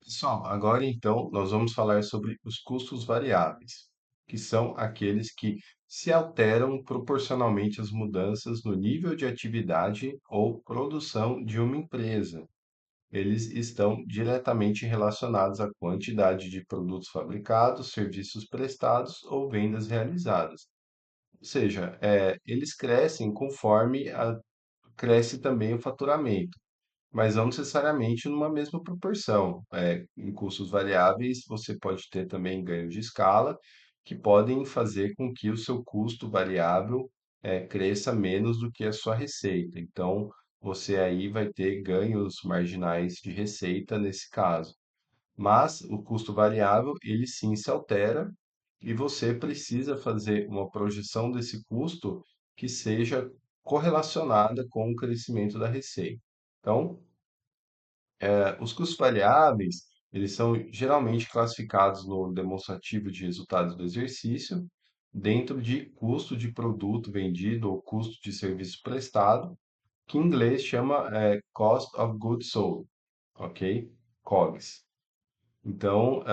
Pessoal, agora então nós vamos falar sobre os custos variáveis, que são aqueles que se alteram proporcionalmente às mudanças no nível de atividade ou produção de uma empresa. Eles estão diretamente relacionados à quantidade de produtos fabricados, serviços prestados ou vendas realizadas. Ou seja, eles crescem conforme cresce também o faturamento, mas não necessariamente numa mesma proporção. Em custos variáveis, você pode ter também ganho de escala, que podem fazer com que o seu custo variável cresça menos do que a sua receita. Então, você aí vai ter ganhos marginais de receita nesse caso. Mas o custo variável, ele sim se altera e você precisa fazer uma projeção desse custo que seja correlacionada com o crescimento da receita. Então, os custos variáveis, eles são geralmente classificados no demonstrativo de resultados do exercício, dentro de custo de produto vendido ou custo de serviço prestado, que em inglês chama Cost of Goods Sold, ok? COGS. Então,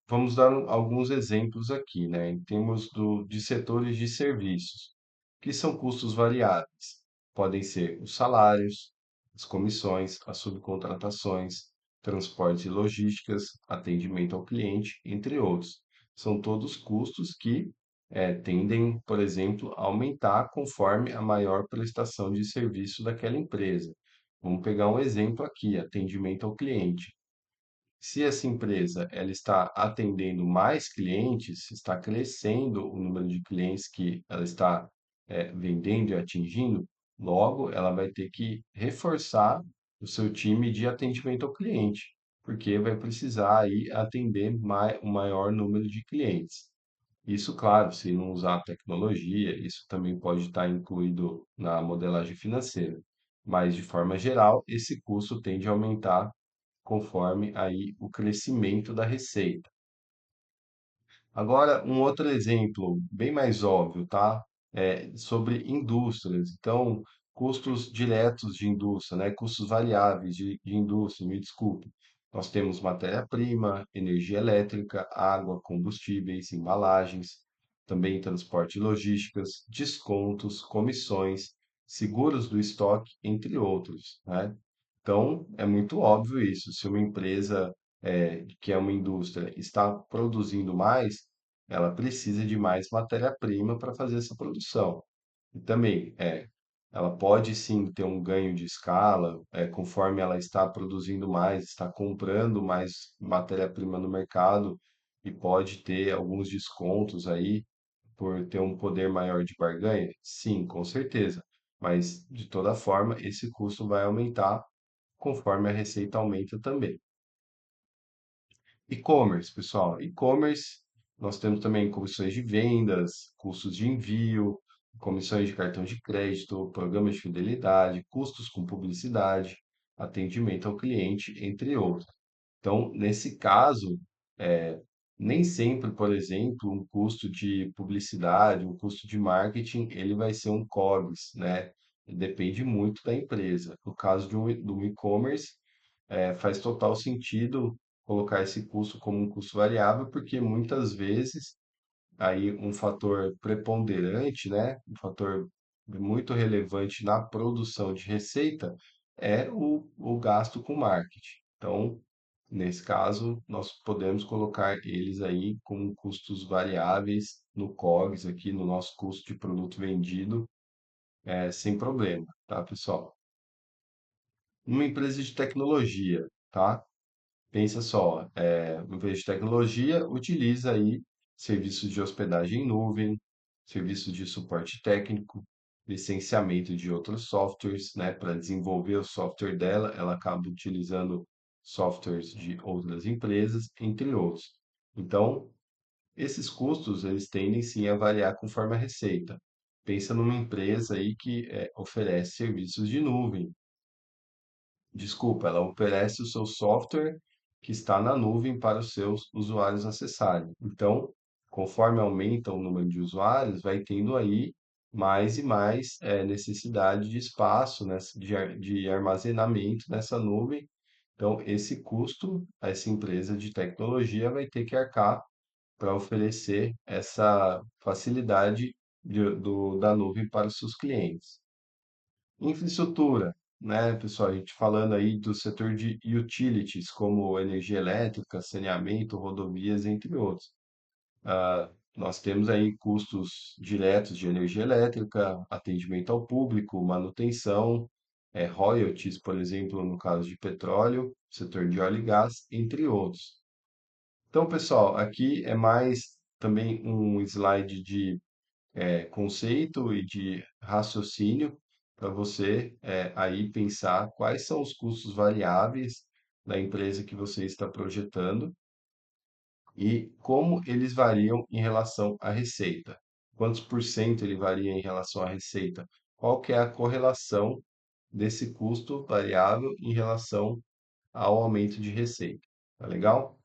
vamos dar alguns exemplos aqui, né? Em termos de setores de serviços, que são custos variáveis. Podem ser os salários, as comissões, as subcontratações, transportes e logísticas, atendimento ao cliente, entre outros. São todos custos que tendem, por exemplo, a aumentar conforme a maior prestação de serviço daquela empresa. Vamos pegar um exemplo aqui, atendimento ao cliente. Se essa empresa ela está atendendo mais clientes, está crescendo o número de clientes que ela está vendendo e atingindo, logo ela vai ter que reforçar o seu time de atendimento ao cliente, porque vai precisar aí atender o maior número de clientes. Isso, claro, se não usar tecnologia, isso também pode estar incluído na modelagem financeira. Mas, de forma geral, esse custo tende a aumentar conforme aí o crescimento da receita. Agora, um outro exemplo bem mais óbvio, tá? É sobre indústrias. Então, custos diretos de indústria, né? Custos variáveis de indústria, me desculpe. Nós temos matéria-prima, energia elétrica, água, combustíveis, embalagens, também transporte e logísticas, descontos, comissões, seguros do estoque, entre outros, né? Então, é muito óbvio isso. Se uma empresa, que é uma indústria, está produzindo mais, ela precisa de mais matéria-prima para fazer essa produção. E também, ela pode sim ter um ganho de escala, conforme ela está produzindo mais, está comprando mais matéria-prima no mercado e pode ter alguns descontos aí por ter um poder maior de barganha? Sim, com certeza. Mas, de toda forma, esse custo vai aumentar conforme a receita aumenta também. E-commerce, pessoal. E-commerce, nós temos também comissões de vendas, custos de envio, comissões de cartão de crédito, programas de fidelidade, custos com publicidade, atendimento ao cliente, entre outros. Então, nesse caso, eh, nem sempre, por exemplo, um custo de publicidade, um custo de marketing, ele vai ser um COGS, né? Depende muito da empresa. No caso do e-commerce, faz total sentido colocar esse custo como um custo variável, porque muitas vezes aí um fator preponderante, né, um fator muito relevante na produção de receita é o gasto com marketing. Então, nesse caso, nós podemos colocar eles aí como custos variáveis no COGS aqui, no nosso custo de produto vendido, sem problema, tá, pessoal? Uma empresa de tecnologia, tá? Pensa só, uma empresa de tecnologia utiliza aí serviços de hospedagem em nuvem, serviços de suporte técnico, licenciamento de outros softwares, né? Para desenvolver o software dela, ela acaba utilizando softwares de outras empresas, entre outros. Então, esses custos, eles tendem sim a variar conforme a receita. Pensa numa empresa aí que oferece serviços de nuvem. Desculpa, ela oferece o seu software que está na nuvem para os seus usuários acessarem. Então, conforme aumenta o número de usuários, vai tendo aí mais e mais necessidade de espaço, de armazenamento nessa nuvem. Então, esse custo, essa empresa de tecnologia vai ter que arcar para oferecer essa facilidade da nuvem para os seus clientes. Infraestrutura, né, pessoal? A gente falando aí do setor de utilities, como energia elétrica, saneamento, rodovias, entre outros. Nós temos aí custos diretos de energia elétrica, atendimento ao público, manutenção, royalties, por exemplo, no caso de petróleo, setor de óleo e gás, entre outros. Então, pessoal, aqui é mais também um slide de conceito e de raciocínio para você aí pensar quais são os custos variáveis da empresa que você está projetando e como eles variam em relação à receita. Quantos por cento ele varia em relação à receita? Qual que é a correlação desse custo variável em relação ao aumento de receita? Tá legal?